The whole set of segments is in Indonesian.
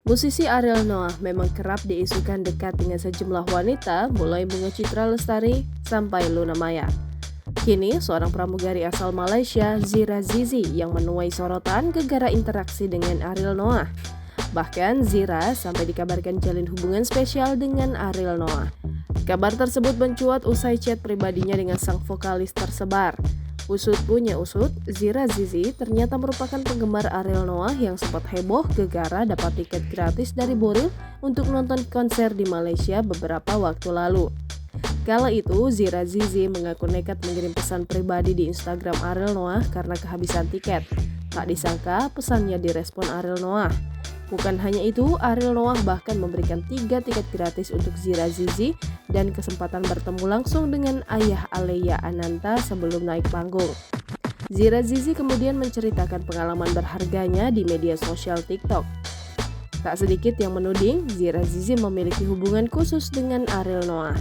Musisi Ariel Noah memang kerap diisukan dekat dengan sejumlah wanita, mulai Bunga Citra Lestari sampai Luna Maya. Kini, seorang pramugari asal Malaysia, Zira Zizi, yang menuai sorotan gegara interaksi dengan Ariel Noah. Bahkan, Zira sampai dikabarkan jalin hubungan spesial dengan Ariel Noah. Kabar tersebut mencuat usai chat pribadinya dengan sang vokalis tersebar. Usut punya usut, Zira Zizi ternyata merupakan penggemar Ariel Noah yang sempat heboh gegara dapat tiket gratis dari Boril untuk nonton konser di Malaysia beberapa waktu lalu. Kala itu, Zira Zizi mengaku nekat mengirim pesan pribadi di Instagram Ariel Noah karena kehabisan tiket. Tak disangka pesannya direspon Ariel Noah. Bukan hanya itu, Ariel Noah bahkan memberikan 3 tiket gratis untuk Zira Zizi dan kesempatan bertemu langsung dengan ayah Aleya Ananta sebelum naik panggung. Zira Zizi kemudian menceritakan pengalaman berharganya di media sosial TikTok. Tak sedikit yang menuding Zira Zizi memiliki hubungan khusus dengan Ariel Noah.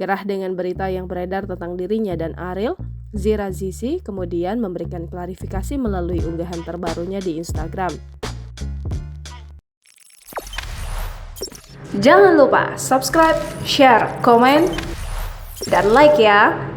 Gerah dengan berita yang beredar tentang dirinya dan Ariel, Zira Zizi kemudian memberikan klarifikasi melalui unggahan terbarunya di Instagram. Jangan lupa subscribe, share, komen, dan like ya!